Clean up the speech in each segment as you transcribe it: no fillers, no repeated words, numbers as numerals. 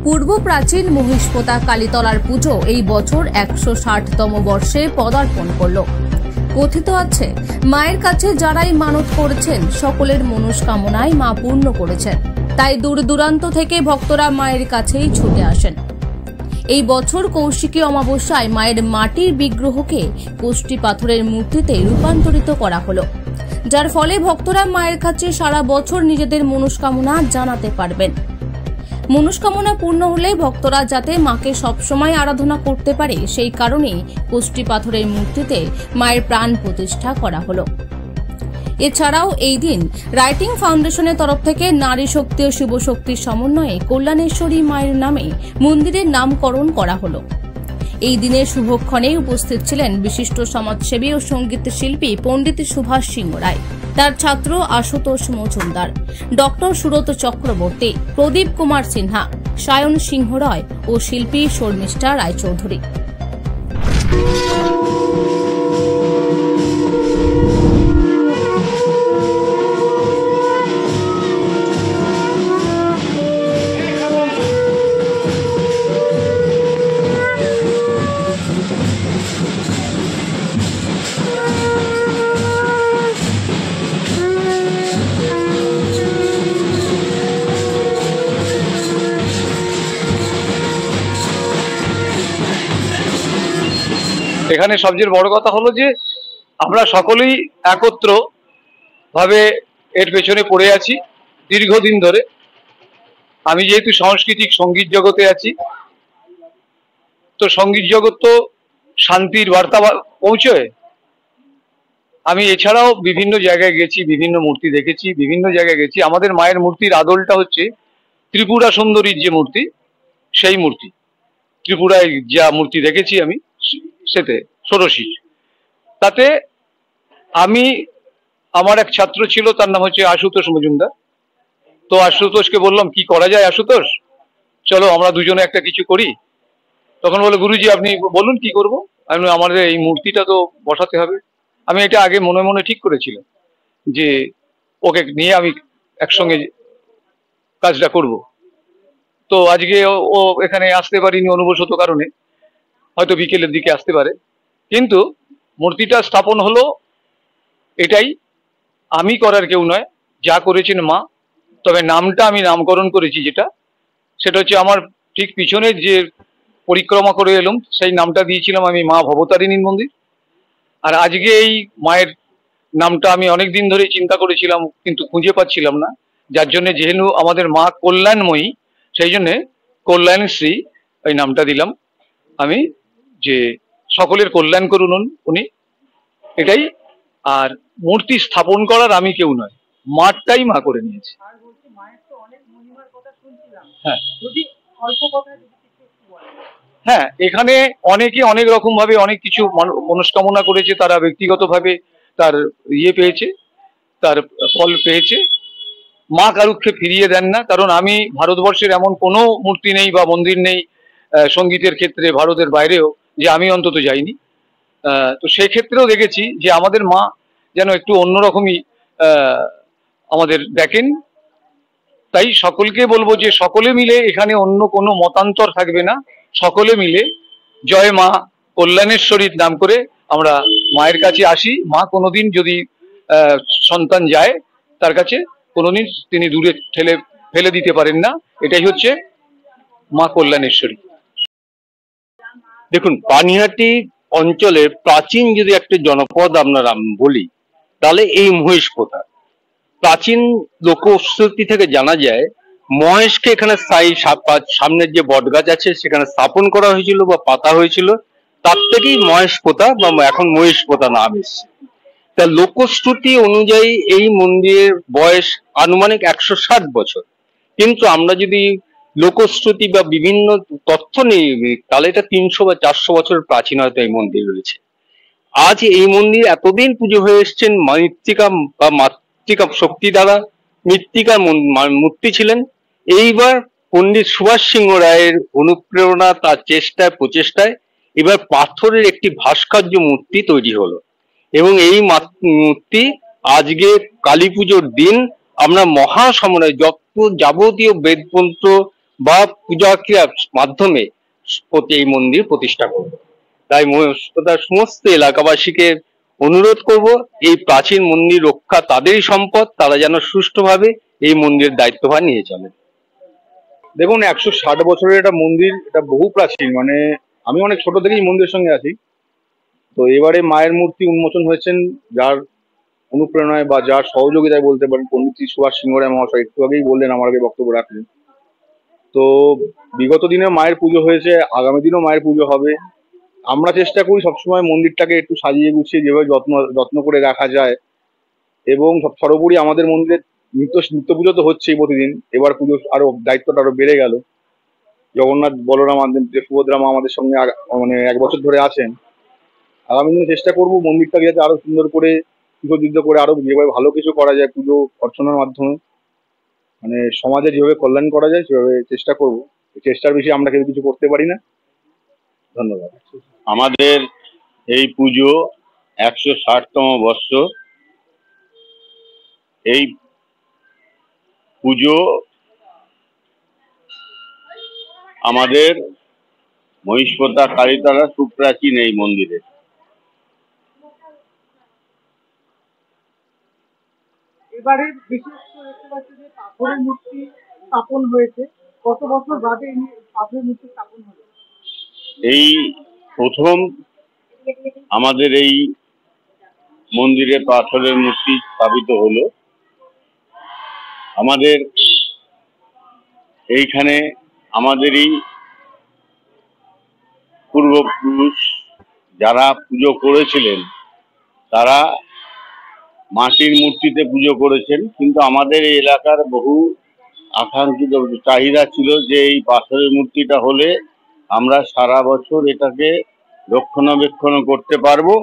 পূর্ব প্রাচীন মহিষপোতা কালীতলার পুজো এই বছর ১৬০তম বর্ষে পদার্পণ করল। কথিত আছে, মায়ের কাছে যারাই মানত করেছেন সকলের মনস্কামনায় মা পূর্ণ করেছেন। তাই দূর দূরান্ত থেকে ভক্তরা মায়ের কাছেই ছুটে আসেন। এই বছর কৌশিকী অমাবস্যায় মায়ের মাটির বিগ্রহকে কোষ্ঠী পাথরের মূর্তিতে রূপান্তরিত করা হলো, যার ফলে ভক্তরা মায়ের কাছে সারা বছর নিজেদের মনস্কামনা জানাতে পারবেন। মনস্কামনা পূর্ণ হলে ভক্তরা যাতে মাকে সবসময় আরাধনা করতে পারে, সেই কারণেই কোষ্ঠী পাথরের মূর্তিতে মায়ের প্রাণ প্রতিষ্ঠা করা হলো। এছাড়াও এই দিন রাইটিং ফাউন্ডেশনের তরফ থেকে নারী শক্তি ও শিব শক্তির সমন্বয়ে কল্যাণেশ্বরী মায়ের নামে মন্দিরের নামকরণ করা হলো। এই দিনের শুভক্ষণে উপস্থিত ছিলেন বিশিষ্ট সমাজসেবী ও সঙ্গীত শিল্পী পণ্ডিত সুভাষ সিংহ রায়, তার ছাত্র আশুতোষ মজুমদার, ডক্টর সুরত চক্রবর্তী, প্রদীপ কুমার সিনহা, সায়ন সিংহ রায় ও শিল্পী শর্মিষ্ঠা রায়চৌধুরী। এখানে সবচেয়ে বড় কথা হলো যে আমরা সকলেই একত্র ভাবে এর পেছনে পড়ে আছি দীর্ঘদিন ধরে। আমি যেহেতু সাংস্কৃতিক সঙ্গীত জগতে আছি, তো সঙ্গীত জগৎ তো শান্তির বার্তা পৌঁছয়। আমি এছাড়াও বিভিন্ন জায়গায় গেছি, বিভিন্ন মূর্তি দেখেছি, বিভিন্ন জায়গায় গেছি। আমাদের মায়ের মূর্তির আদলটা হচ্ছে ত্রিপুরা সুন্দরীর যে মূর্তি, সেই মূর্তি। ত্রিপুরায় যা মূর্তি দেখেছি আমি, সেতে ষোড়শী। তাতে আমি, আমার এক ছাত্র ছিল, তার নাম হচ্ছে আশুতোষ মজুমদার। তো আশুতোষকে বললাম, কি করা যায় আশুতোষ, চলো আমরা দুজনে একটা কিছু করি। তখন বলে, গুরুজি আপনি বলুন কি করব। আমি, আমাদের এই মূর্তিটা তো বসাতে হবে। আমি এটা আগে মনে মনে ঠিক করেছিলাম যে ওকে নিয়ে আমি একসঙ্গে কাজটা করব। তো আজকে ও এখানে আসতে পারিনি অনুবশত কারণে, হয়তো বিকেলের দিকে আসতে পারে। কিন্তু মূর্তিটা স্থাপন হলো, এটাই আমি করার কেউ নয়, যা করেছেন মা। তবে নামটা আমি নামকরণ করেছি, সেটা হচ্ছে আমার ঠিক পিছনে যে পরিক্রমা করে এলাম, সেই নামটা দিয়েছিলাম আমি মা ভবতারিণীর মন্দির। আর আজকে এই মায়ের নামটা আমি অনেক দিন ধরে চিন্তা করেছিলাম, কিন্তু খুঁজে পাচ্ছিলাম না। যার জন্য, যেহেতু আমাদের মা কল্যাণময়ী, সেই জন্যে কল্যাণশ্রী এই নামটা দিলাম আমি, যে সকলের কল্যাণ করুন উনি, এটাই। আর মূর্তি স্থাপন করার আমি কেউ নয়, মাটাই মা করে নিয়েছে। হ্যাঁ, এখানে অনেকে অনেক রকম ভাবে অনেক কিছু মনস্কামনা করেছে, তারা ব্যক্তিগতভাবে তার পেয়েছে, তার ফল পেয়েছে। মা কারুকে ফিরিয়ে দেন না, কারণ আমি ভারতবর্ষের এমন কোনো মূর্তি নেই বা মন্দির নেই সঙ্গীতের ক্ষেত্রে ভারতের বাইরেও, যে আমি অন্তত যাইনি। তো সেক্ষেত্রেও দেখেছি যে আমাদের মা যেন একটু অন্যরকমই আমাদের দেখেন। তাই সকলকে বলবো যে সকলে মিলে, এখানে অন্য কোনো মতান্তর থাকবে না, সকলে মিলে জয় মা কল্যাণেশ্বরীর নাম করে আমরা মায়ের কাছে আসি। মা কোনোদিন যদি সন্তান যায় তার কাছে, কোনোদিন তিনি দূরে ফেলে দিতে পারেন না। এটাই হচ্ছে মা কল্যাণেশ্বরী। দেখুন, পানিহাটি অঞ্চলে প্রাচীন যদি একটা জনপদ আমরা বলি, তাহলে এই মহিষপোতা। প্রাচীন লোকশ্রুতি থেকে জানা যায়, মহেশকে এখানে স্থায়ী সামনের যে বটগাছ আছে সেখানে স্থাপন করা হয়েছিল বা পাতা হয়েছিল, তার থেকেই মহেশপোতা বা এখন মহিষপোতা নাম এসছে। তা লোকশ্রুতি অনুযায়ী এই মন্দিরের বয়স আনুমানিক ১৬০ বছর। কিন্তু আমরা যদি লোকশ্রুতি বা বিভিন্ন তথ্য নিই, তাহলে এটা ৩০০ বা ৪০০ বছরের প্রাচীনতা এই মন্দির রয়েছে। আজ এই মন্দির এতদিন পুজো হয়ে এসছেন মৃত্তিকা বা মাতৃকা শক্তি দ্বারা। মৃত্তিকার মূর্তি ছিলেন। এইবার পণ্ডিত সুভাষ সিংহ রায়ের অনুপ্রেরণা, তার চেষ্টায় প্রচেষ্টায় এবার পাথরের একটি ভাস্কর্য মূর্তি তৈরি হলো। এবং এই মূর্তি আজকে কালী পুজোর দিন আমরা মহাসময়ে যত যাবতীয় বেদমন্ত্র বা পূজা ক্রিয়ার মাধ্যমে এই মন্দির প্রতিষ্ঠা করব। তাই মহেশপোতার সমস্ত এলাকাবাসীকে অনুরোধ করব, এই প্রাচীন মন্দির রক্ষা তাদেরই সম্পদ, তারা যেন সুষ্ঠুভাবে এই মন্দিরের দায়িত্বভার নিয়ে চলে। দেখুন, 160 বছরের একটা মন্দির, এটা বহু প্রাচীন। মানে আমি অনেক ছোট থেকেই মন্দিরের সঙ্গে আছি। তো এবারে মায়ের মূর্তি উন্মোচন হয়েছেন, যার অনুপ্রেরণায় বা যার সহযোগিতায় বলতে পারেন পণ্ডিত শ্রী সুভাষ সিংহ রায় মহাশয় একটু আগেই বললেন, আমার আগে বক্তব্য রাখলেন। তো বিগত দিনে মায়ের পুজো হয়েছে, আগামী দিনেও মায়ের পুজো হবে। আমরা চেষ্টা করি সবসময় মন্দিরটাকে একটু সাজিয়ে গুছিয়ে যেভাবে যত্ন করে রাখা যায়। এবং সর্বোপরি আমাদের মন্দিরে নিত্য পুজো তো হচ্ছেই প্রতিদিন, এবার পুজো আরো দায়িত্বটা আরো বেড়ে গেল। জগন্নাথ বলরাম সুভদ্রা মা আমাদের সঙ্গে মানে 1 বছর ধরে আছেন। আগামী দিনে চেষ্টা করবো মন্দিরটাকে যাতে আরো সুন্দর করে সুসজ্জিত করে আরো যেভাবে ভালো কিছু করা যায় পুজো অর্চনার মাধ্যমে, মানে সমাজে যেভাবে কল্যাণ করা যায় সেভাবে চেষ্টা করবো। চেষ্টার বেশি আমরা কেউ কিছু করতে পারি না। ধন্যবাদ। আমাদের এই পুজো 160তম বর্ষ। এই পুজো আমাদের মহিষপোতা কালীতলা সুপ্রাচীন এই মন্দিরে। এবারে বিশেষ করে দেখতে পাচ্ছি যে পাথরের মূর্তি স্থাপন হয়েছে। কত বছর বাদে এই পাথরের মূর্তি স্থাপন হলো? এই প্রথম আমাদের এই মন্দিরে পাথরের মূর্তি স্থাপিত হলো। আমাদের এইখানে আমাদেরই পূর্বপুরুষ যারা পুজো করেছিলেন তারা মাটির মূর্তিতে পুজো করেছেন, কিন্তু আমাদের এই এলাকার বহু আকাঙ্ক্ষিত চাহিদা ছিল যে এই পাথরের মূর্তিটা হলে আমরা সারা বছর এটাকে রক্ষণাবেক্ষণ করতে পারবো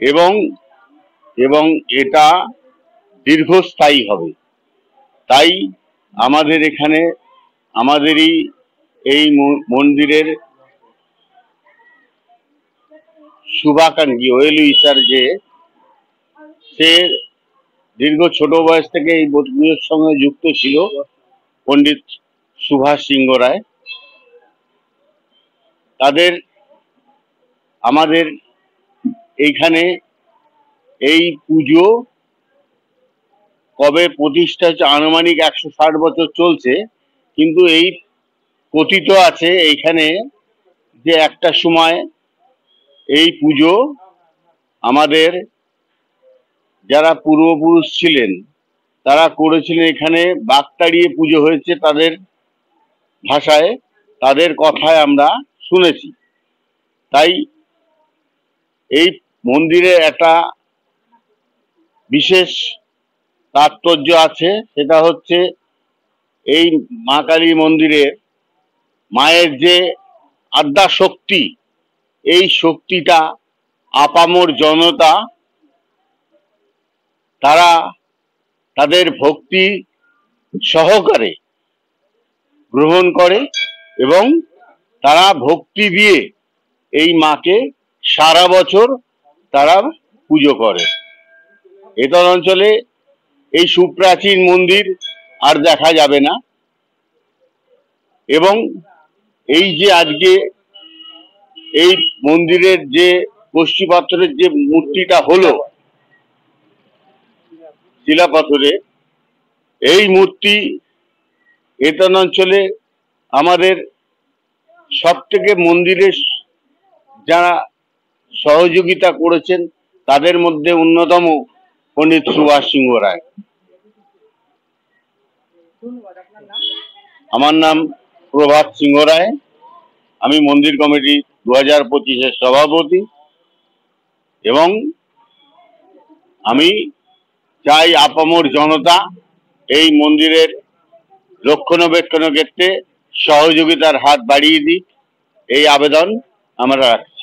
এবং এবং এটা দীর্ঘস্থায়ী হবে। তাই আমাদের এখানে আমাদেরই এই মন্দিরের শুভাকাঙ্ক্ষী ওয়েল উইশার যে সে দীর্ঘ ছোট বয়স থেকে এই পুজোর সঙ্গে যুক্ত ছিল, পণ্ডিত সুভাষ সিংহ রায়। তাদের আমাদের এইখানে এই পুজো কবে প্রতিষ্ঠা হচ্ছে আনুমানিক 160 বছর চলছে, কিন্তু এই কথিত আছে এইখানে যে একটা সময় এই পুজো আমাদের যারা পূর্বপুরুষ ছিলেন তারা করেছিলেন, এখানে বাক তাড়িয়ে পুজো হয়েছে তাদের ভাষায়, তাদের কথায় আমরা শুনেছি। তাই এই মন্দিরে একটা বিশেষ তাৎপর্য আছে, সেটা হচ্ছে এই মা কালী মন্দিরে মায়ের যে আদ্যা শক্তি, এই শক্তিটা আপামর জনতা তারা তাদের ভক্তি সহকারে গ্রহণ করে এবং তারা ভক্তি দিয়ে এই মাকে সারা বছর তারা পুজো করে। এতল অঞ্চলে এই সুপ্রাচীন মন্দির আর দেখা যাবে না। এবং এই যে আজকে এই মন্দিরের যে কষ্টি পাথরের যে মূর্তিটা হলো শিলা পাথরে, এই মূর্তি এতল অঞ্চলে আমাদের সব থেকে মন্দিরের যারা সহযোগিতা করেছেন তাদের মধ্যে অন্যতম পণ্ডিত সুভাষ সিংহ রায়। আমার নাম প্রভাত সিংহ রায়, আমি মন্দির কমিটি 2025-এর সভাপতি এবং আমি চাই আপামর জনতা এই মন্দিরের রক্ষণাবেক্ষণের ক্ষেত্রে সহযোগিতার হাত বাড়িয়ে দিক, এই আবেদন আমরা রাখি।